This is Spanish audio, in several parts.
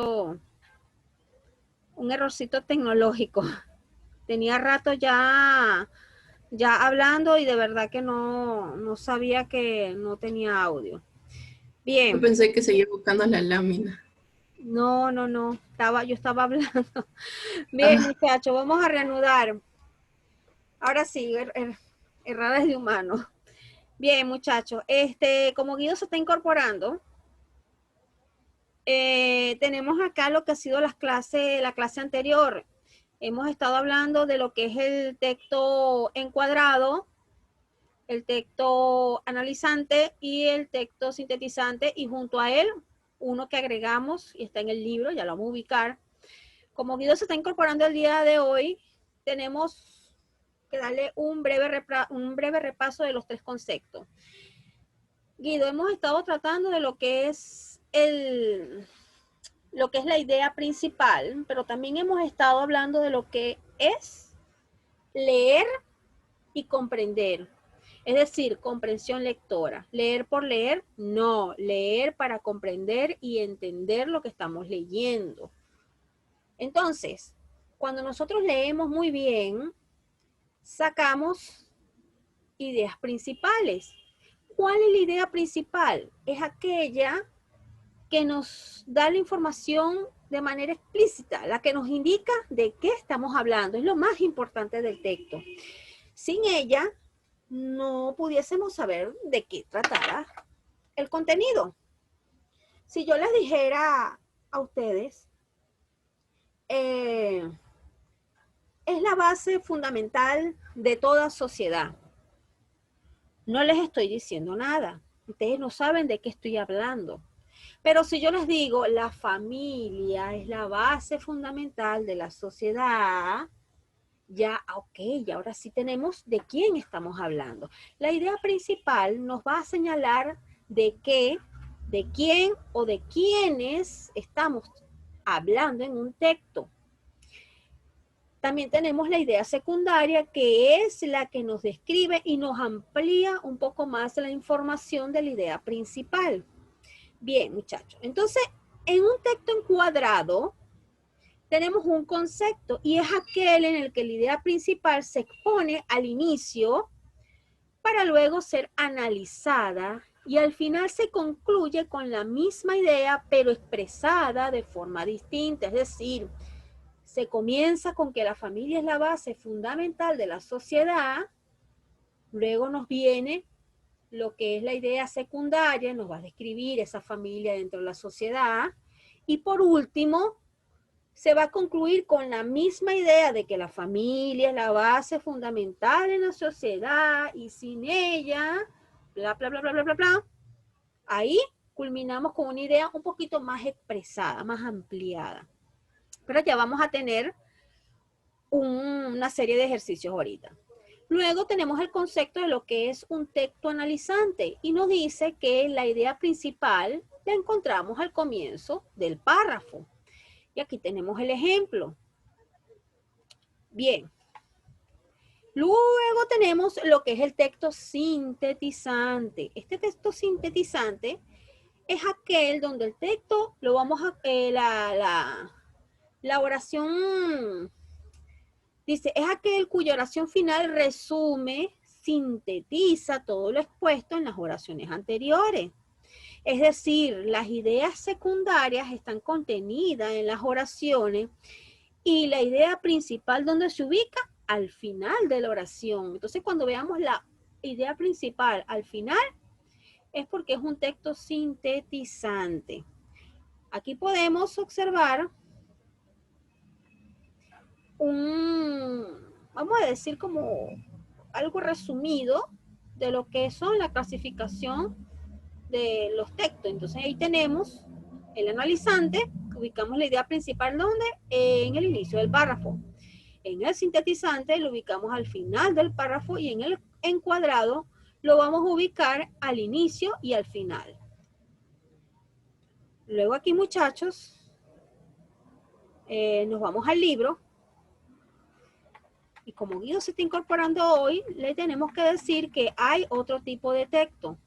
un errorcito tecnológico. Tenía rato ya hablando y de verdad que no sabía que no tenía audio. Yo Bien, pensé que seguía buscando la lámina. no, yo estaba hablando. Bien, Ah, muchachos, vamos a reanudar. Ahora sí, errores de humano. Bien, muchachos, como Guido se está incorporando, tenemos acá lo que ha sido la clase anterior. Hemos estado hablando de lo que es el texto encuadrado, el texto analizante y el texto sintetizante, y junto a él uno que agregamos y está en el libro, ya lo vamos a ubicar. Como Guido se está incorporando el día de hoy, tenemos que darle un breve repaso de los tres conceptos. Guido, hemos estado tratando de lo que es lo que es la idea principal, pero también hemos estado hablando de lo que es leer y comprender. Es decir, comprensión lectora. Leer por leer, no. Leer para comprender y entender lo que estamos leyendo. Entonces, cuando nosotros leemos muy bien, sacamos ideas principales. ¿Cuál es la idea principal? Es aquella que nos da la información de manera explícita, la que nos indica de qué estamos hablando. Es lo más importante del texto. Sin ella, no pudiésemos saber de qué tratara el contenido. Si yo les dijera a ustedes, eh, es la base fundamental de toda sociedad. No les estoy diciendo nada. Ustedes no saben de qué estoy hablando. Pero si yo les digo, la familia es la base fundamental de la sociedad, ya, ok, ahora sí tenemos de quién estamos hablando. La idea principal nos va a señalar de qué, de quién o de quiénes estamos hablando en un texto. También tenemos la idea secundaria, que es la que nos describe y nos amplía un poco más la información de la idea principal. Bien, muchachos. Entonces, en un texto encuadrado, tenemos un concepto y es aquel en el que la idea principal se expone al inicio para luego ser analizada y al final se concluye con la misma idea pero expresada de forma distinta. Es decir, se comienza con que la familia es la base fundamental de la sociedad, luego nos viene lo que es la idea secundaria, nos va a describir esa familia dentro de la sociedad, y por último se va a concluir con la misma idea de que la familia es la base fundamental en la sociedad y sin ella, bla, bla, bla, bla, bla, bla, bla. Ahí culminamos con una idea un poquito más expresada, más ampliada. Pero ya vamos a tener una serie de ejercicios ahorita. Luego tenemos el concepto de lo que es un texto analizante y nos dice que la idea principal la encontramos al comienzo del párrafo. Y aquí tenemos el ejemplo. Bien. Luego tenemos lo que es el texto sintetizante. Este texto sintetizante es aquel donde el texto lo vamos a, la oración dice, es aquel cuya oración final resume, sintetiza todo lo expuesto en las oraciones anteriores. Es decir, las ideas secundarias están contenidas en las oraciones y la idea principal donde se ubica al final de la oración. Entonces, cuando veamos la idea principal al final, es porque es un texto sintetizante. Aquí podemos observar vamos a decir como algo resumido de lo que son la clasificación de los textos. Entonces ahí tenemos el analizante, ubicamos la idea principal donde en el inicio del párrafo. En el sintetizante lo ubicamos al final del párrafo y en el encuadrado lo vamos a ubicar al inicio y al final. Luego aquí, muchachos, nos vamos al libro. Y como Guido se está incorporando hoy, le tenemos que decir que hay otro tipo de texto.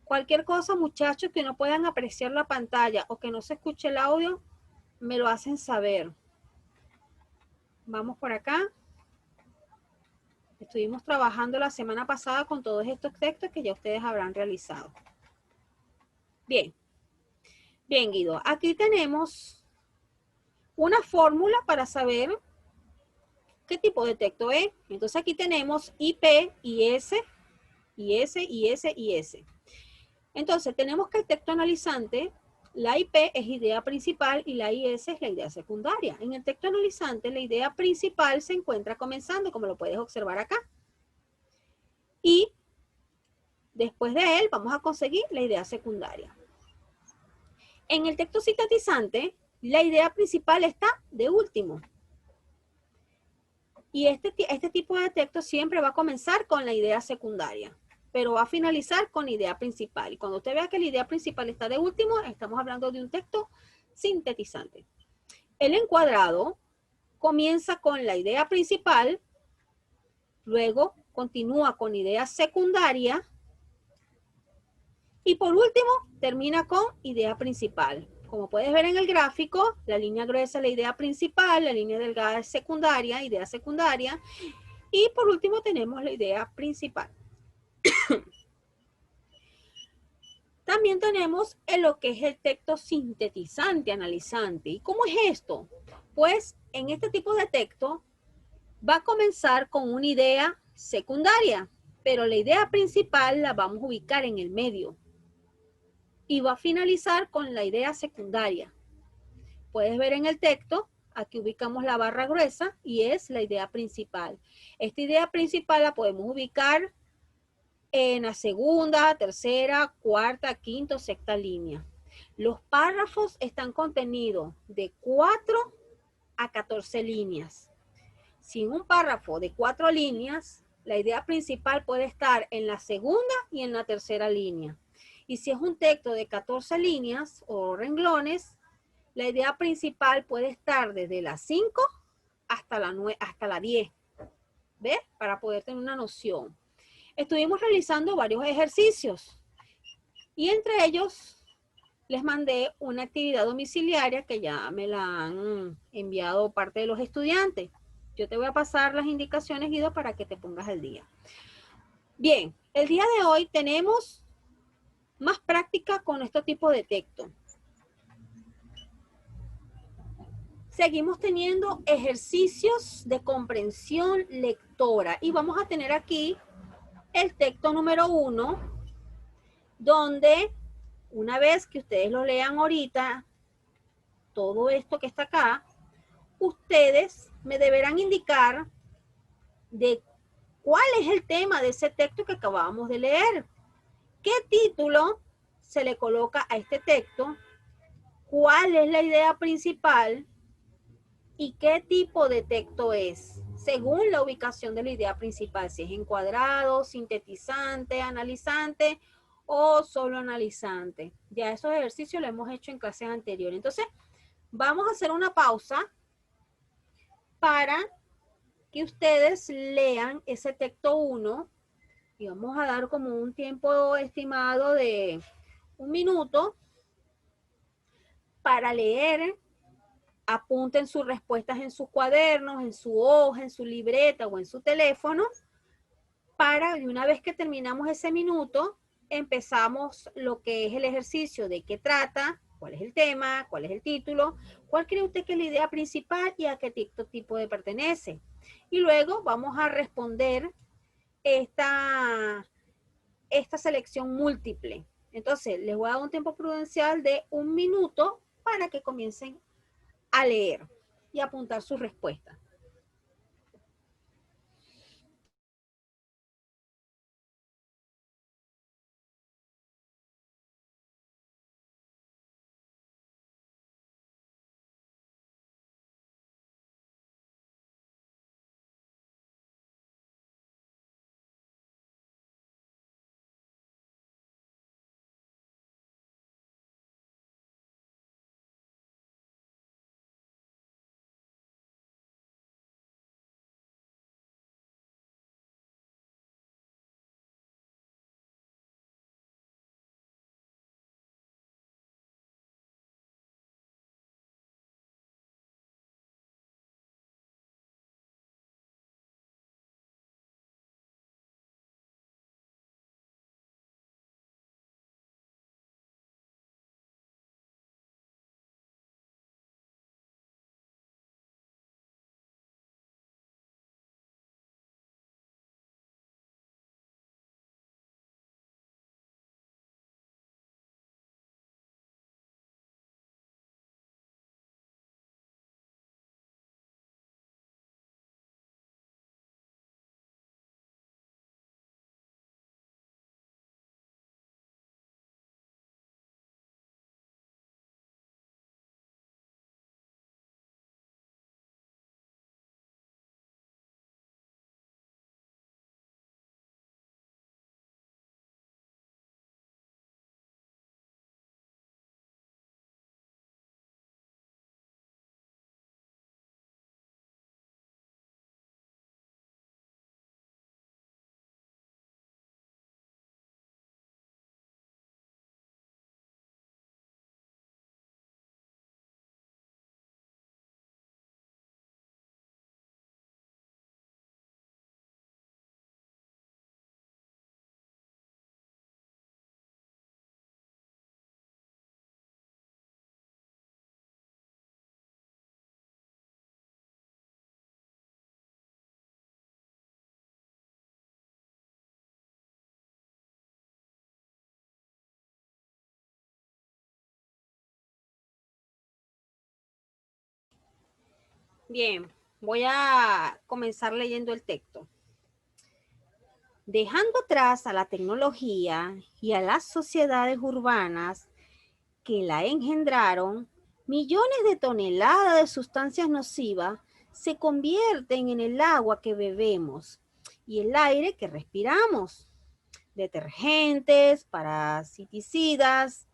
Cualquier cosa, muchachos, que no puedan apreciar la pantalla o que no se escuche el audio, me lo hacen saber. Vamos por acá. Estuvimos trabajando la semana pasada con todos estos textos que ya ustedes habrán realizado. Bien. Bien, Guido. Aquí tenemos una fórmula para saber qué tipo de texto es. Entonces aquí tenemos IP, IS, IS, IS, IS. Entonces tenemos que el texto analizante, la IP es idea principal y la IS es la idea secundaria. En el texto analizante la idea principal se encuentra comenzando, como lo puedes observar acá. Y después de él vamos a conseguir la idea secundaria. En el texto sintetizante, la idea principal está de último. Y este tipo de texto siempre va a comenzar con la idea secundaria, pero va a finalizar con la idea principal. Y cuando usted vea que la idea principal está de último, estamos hablando de un texto sintetizante. El encuadrado comienza con la idea principal, luego continúa con idea secundaria y por último termina con idea principal. Como puedes ver en el gráfico, la línea gruesa es la idea principal, la línea delgada es secundaria, idea secundaria, y por último tenemos la idea principal. También tenemos lo que es el texto sintetizante, analizante. ¿Y cómo es esto? Pues en este tipo de texto va a comenzar con una idea secundaria, pero la idea principal la vamos a ubicar en el medio. Y va a finalizar con la idea secundaria. Puedes ver en el texto, aquí ubicamos la barra gruesa y es la idea principal. Esta idea principal la podemos ubicar en la segunda, tercera, cuarta, quinta o sexta línea. Los párrafos están contenidos de 4 a 14 líneas. Si en un párrafo de 4 líneas, la idea principal puede estar en la segunda y en la tercera línea. Y si es un texto de 14 líneas o renglones, la idea principal puede estar desde las 5 hasta la 10. ¿Ves? Para poder tener una noción. Estuvimos realizando varios ejercicios y entre ellos les mandé una actividad domiciliaria que ya me la han enviado parte de los estudiantes. Yo te voy a pasar las indicaciones, Guido, para que te pongas al día. Bien, el día de hoy tenemos más práctica con este tipo de texto. Seguimos teniendo ejercicios de comprensión lectora y vamos a tener aquí el texto número 1, donde una vez que ustedes lo lean ahorita, todo esto que está acá, ustedes me deberán indicar de cuál es el tema de ese texto que acabamos de leer. ¿Qué título se le coloca a este texto? ¿Cuál es la idea principal? ¿Y qué tipo de texto es? Según la ubicación de la idea principal, si es encuadrado, sintetizante, analizante o solo analizante. Ya esos ejercicios los hemos hecho en clases anteriores. Entonces, vamos a hacer una pausa para que ustedes lean ese texto 1 y vamos a dar como un tiempo estimado de 1 minuto para leer. Apunten sus respuestas en sus cuadernos, en su hoja, en su libreta o en su teléfono, para y una vez que terminamos ese minuto, empezamos lo que es el ejercicio de qué trata, cuál es el tema, cuál es el título, cuál cree usted que es la idea principal y a qué tipo de pertenece. Y luego vamos a responder esta selección múltiple. Entonces, les voy a dar un tiempo prudencial de 1 minuto para que comiencen a leer y apuntar sus respuestas. Bien, voy a comenzar leyendo el texto. Dejando atrás a la tecnología y a las sociedades urbanas que la engendraron, millones de toneladas de sustancias nocivas se convierten en el agua que bebemos y el aire que respiramos. Detergentes, parasiticidas,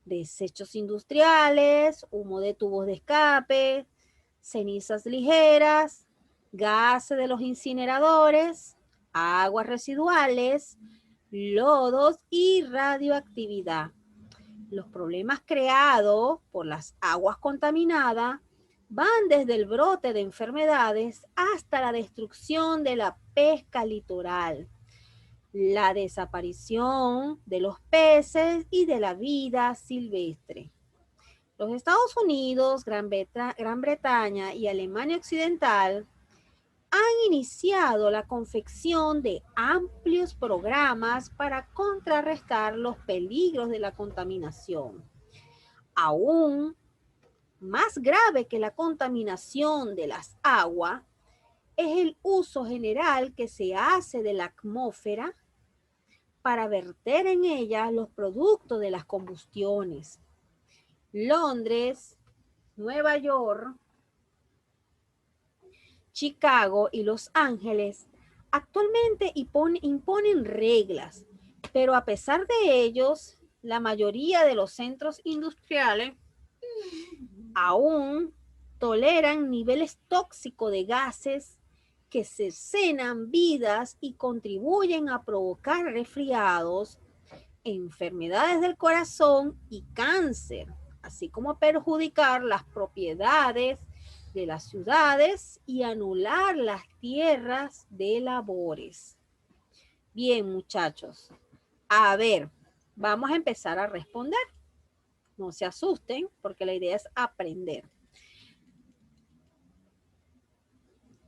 desechos industriales, humo de tubos de escape, cenizas ligeras, gases de los incineradores, aguas residuales, lodos y radioactividad. Los problemas creados por las aguas contaminadas van desde el brote de enfermedades hasta la destrucción de la pesca litoral, la desaparición de los peces y de la vida silvestre. Los Estados Unidos, Gran Bretaña y Alemania Occidental han iniciado la confección de amplios programas para contrarrestar los peligros de la contaminación. Aún más grave que la contaminación de las aguas es el uso general que se hace de la atmósfera para verter en ella los productos de las combustiones. Londres, Nueva York, Chicago y Los Ángeles actualmente imponen reglas, pero a pesar de ellos, la mayoría de los centros industriales aún toleran niveles tóxicos de gases que cercenan vidas y contribuyen a provocar resfriados, enfermedades del corazón y cáncer, así como perjudicar las propiedades de las ciudades y anular las tierras de labores. Bien, muchachos, a ver, vamos a empezar a responder. No se asusten, porque la idea es aprender.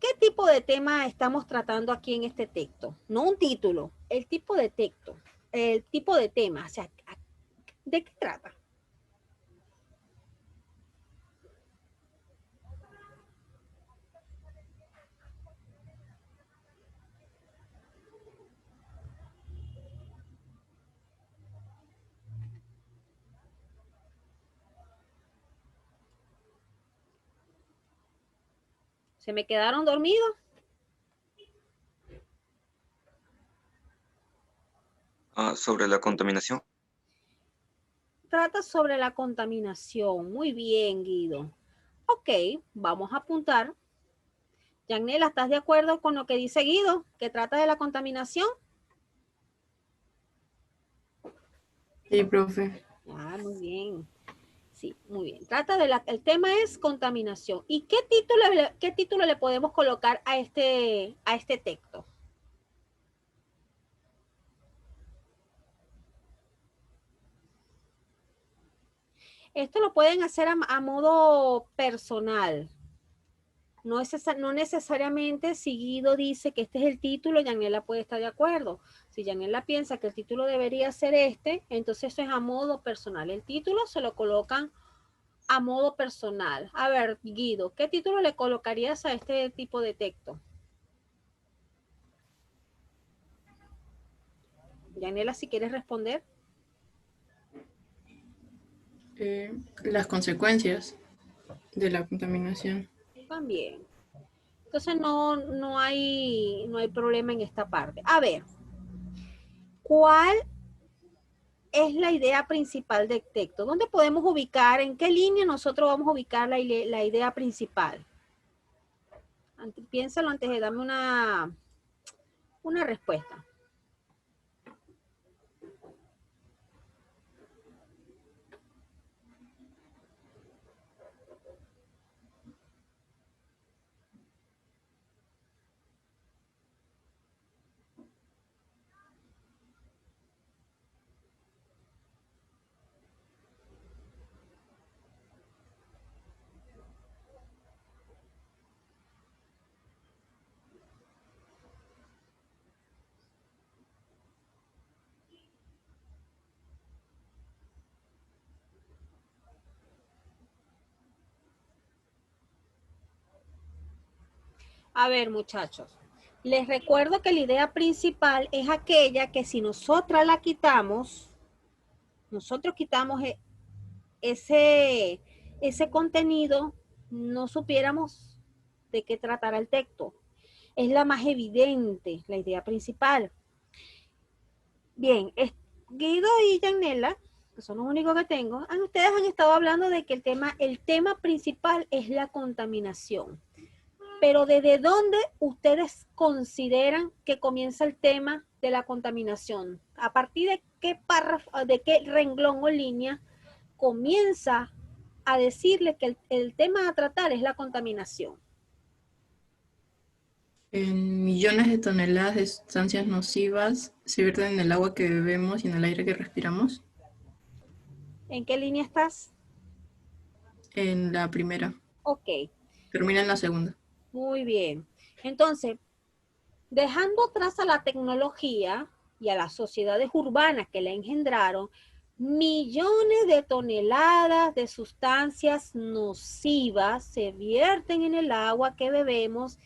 ¿Qué tipo de tema estamos tratando aquí en este texto? No un título, el tipo de texto, el tipo de tema, o sea, ¿de qué trata? ¿Se me quedaron dormidos? Sobre la contaminación. Trata sobre la contaminación. Muy bien, Guido. Ok, vamos a apuntar. Yanela, ¿estás de acuerdo con lo que dice Guido, que trata de la contaminación? Sí, profe. Muy bien. Sí, muy bien. El tema es contaminación. ¿Y qué título le podemos colocar a este texto? Esto lo pueden hacer a modo personal. No necesariamente si Guido dice que este es el título, Yanela puede estar de acuerdo. Si Yanela piensa que el título debería ser este, entonces eso es a modo personal. El título se lo colocan a modo personal. A ver, Guido, ¿qué título le colocarías a este tipo de texto? Yanela, si quieres responder. Las consecuencias de la contaminación. También. Entonces no hay problema en esta parte. A ver, ¿cuál es la idea principal del texto? ¿Dónde podemos ubicar, en qué línea nosotros vamos a ubicar la idea principal? Piénsalo antes de darme una respuesta. A ver, muchachos, les recuerdo que la idea principal es aquella que si nosotros quitamos ese contenido, no supiéramos de qué tratará el texto. Es la más evidente, la idea principal. Bien, Guido y Yanela, que son los únicos que tengo, ustedes han estado hablando de que el tema principal es la contaminación. Pero ¿desde dónde ustedes consideran que comienza el tema de la contaminación? ¿A partir de qué párrafo, de qué renglón o línea comienza a decirle que el tema a tratar es la contaminación? En millones de toneladas de sustancias nocivas se vierten en el agua que bebemos y en el aire que respiramos. ¿En qué línea estás? En la primera. Ok, Termina en la segunda. muy bien. Entonces, dejando atrás a la tecnología y a las sociedades urbanas que la engendraron, millones de toneladas de sustancias nocivas se vierten en el agua que bebemos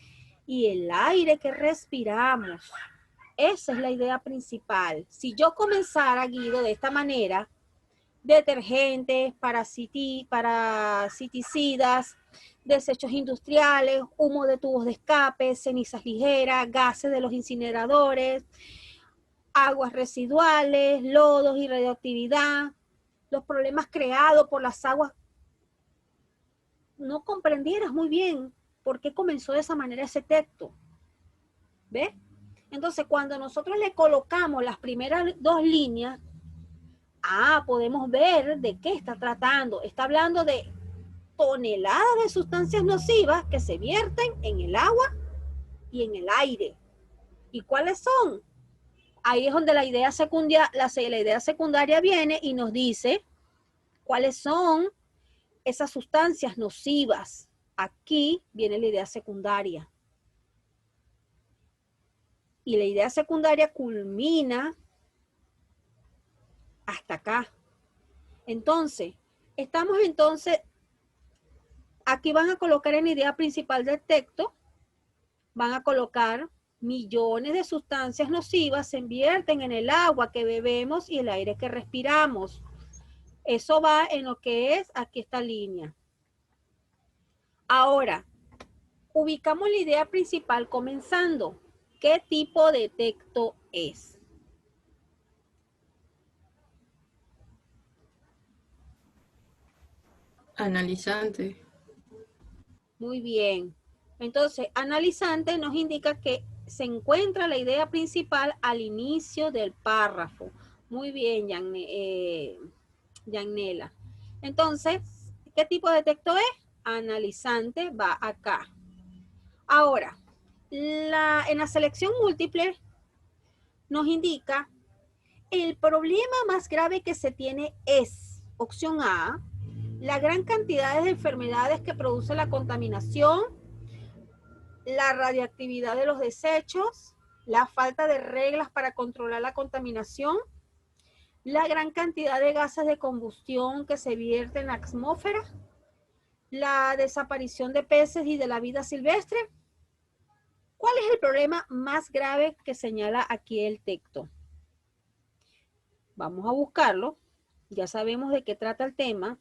y el aire que respiramos. Esa es la idea principal. Si yo comenzara, Guido, de esta manera, detergentes, parasiticidas, desechos industriales, humo de tubos de escape, cenizas ligeras, gases de los incineradores, aguas residuales, lodos y radioactividad, los problemas creados por las aguas, no comprendieras muy bien por qué comenzó de esa manera ese texto. ¿Ves? Entonces, cuando nosotros le colocamos las primeras dos líneas, podemos ver de qué está tratando. Está hablando de toneladas de sustancias nocivas que se vierten en el agua y en el aire. ¿Y cuáles son? Ahí es donde la idea secundaria viene y nos dice cuáles son esas sustancias nocivas. Aquí viene la idea secundaria. Y la idea secundaria culmina hasta acá. Entonces, aquí van a colocar en la idea principal del texto, van a colocar millones de sustancias nocivas se invierten en el agua que bebemos y el aire que respiramos. Eso va en lo que es aquí esta línea. Ahora, ubicamos la idea principal comenzando. ¿Qué tipo de texto es? Analizante. Muy bien. Entonces, analizante nos indica que se encuentra la idea principal al inicio del párrafo. Muy bien, Yanela. Entonces, ¿qué tipo de texto es? Analizante va acá. Ahora, en la selección múltiple nos indica el problema más grave que se tiene es, opción A, la gran cantidad de enfermedades que produce la contaminación, la radioactividad de los desechos, la falta de reglas para controlar la contaminación, la gran cantidad de gases de combustión que se vierten en la atmósfera, la desaparición de peces y de la vida silvestre. ¿Cuál es el problema más grave que señala aquí el texto? Vamos a buscarlo. Ya sabemos de qué trata el tema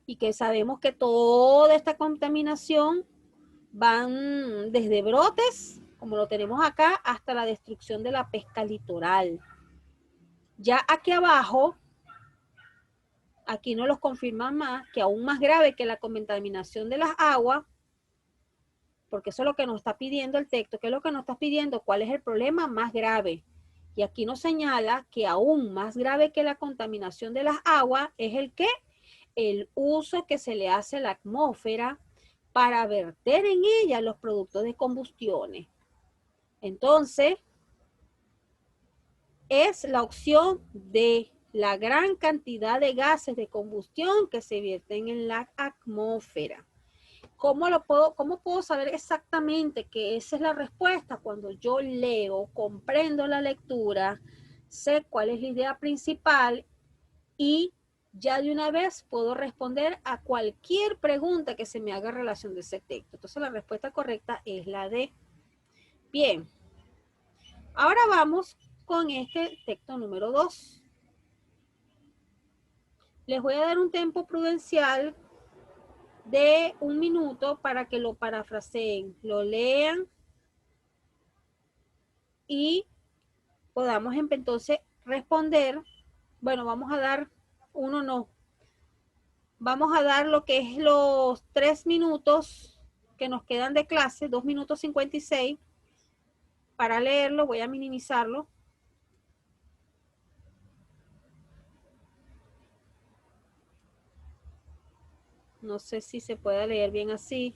y que sabemos que toda esta contaminación van desde brotes, como lo tenemos acá, hasta la destrucción de la pesca litoral. Ya aquí abajo, aquí nos los confirman más, que aún más grave que la contaminación de las aguas, porque eso es lo que nos está pidiendo el texto. ¿Qué es lo que nos está pidiendo? ¿Cuál es el problema más grave? Y aquí nos señala que aún más grave que la contaminación de las aguas es el ¿qué? El uso que se le hace a la atmósfera para verter en ella los productos de combustiones. Entonces, es la opción de la gran cantidad de gases de combustión que se vierten en la atmósfera. ¿Cómo puedo saber exactamente que esa es la respuesta? Cuando yo leo, comprendo la lectura, sé cuál es la idea principal y ya de una vez puedo responder a cualquier pregunta que se me haga en relación de ese texto. Entonces la respuesta correcta es la D. Bien, ahora vamos con este texto número 2. Les voy a dar un tiempo prudencial de 1 minuto para que lo parafraseen, lo lean y podamos entonces responder. Bueno, vamos a dar uno, no. Vamos a dar lo que es los 3 minutos que nos quedan de clase, 2 minutos 56. Para leerlo, voy a minimizarlo. No sé si se puede leer bien así.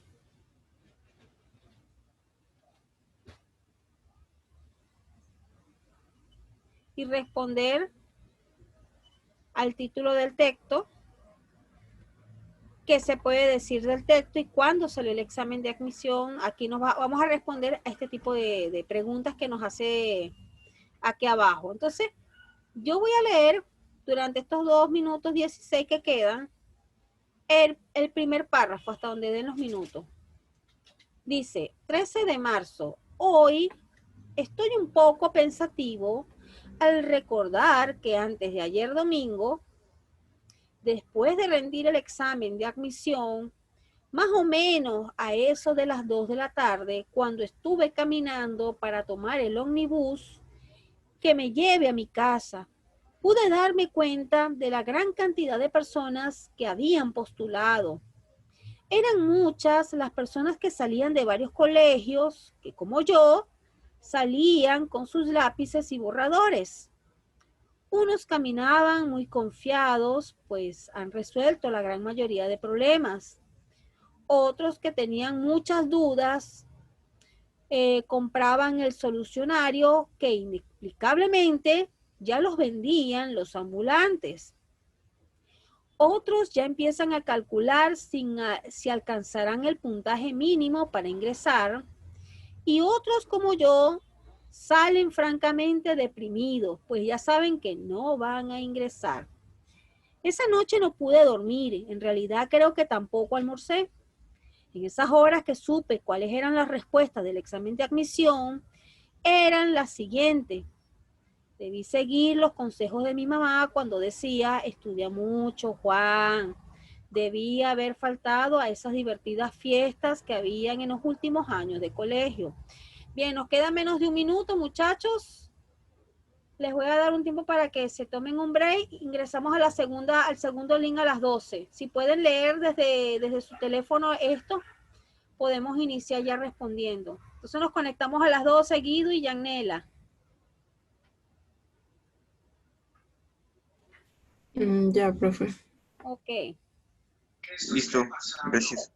Y responder al título del texto, qué se puede decir del texto y cuándo salió el examen de admisión. Aquí vamos a responder a este tipo de preguntas que nos hace aquí abajo. Entonces, yo voy a leer durante estos 2 minutos 16 que quedan el primer párrafo hasta donde den los minutos. Dice, 13 de marzo, hoy estoy un poco pensativo al recordar que antes de ayer domingo, después de rendir el examen de admisión, más o menos a eso de las 2 de la tarde, cuando estuve caminando para tomar el ómnibus que me lleve a mi casa, pude darme cuenta de la gran cantidad de personas que habían postulado. Eran muchas las personas que salían de varios colegios, que como yo, salían con sus lápices y borradores. Unos caminaban muy confiados, pues han resuelto la gran mayoría de problemas. Otros que tenían muchas dudas, compraban el solucionario que inexplicablemente ya los vendían los ambulantes. Otros ya empiezan a calcular si alcanzarán el puntaje mínimo para ingresar. Y otros como yo salen francamente deprimidos, pues ya saben que no van a ingresar. Esa noche no pude dormir, en realidad creo que tampoco almorcé. En esas horas que supe cuáles eran las respuestas del examen de admisión, eran las siguientes. Debí seguir los consejos de mi mamá cuando decía, estudia mucho, Juan. Debí haber faltado a esas divertidas fiestas que habían en los últimos años de colegio. Bien, nos queda menos de 1 minuto, muchachos. Les voy a dar un tiempo para que se tomen un break. Ingresamos a al segundo link a las 12. Si pueden leer desde su teléfono esto, podemos iniciar ya respondiendo. Entonces nos conectamos a las 12, Guido y Yanela. Ya, profe. Ok. Listo, gracias.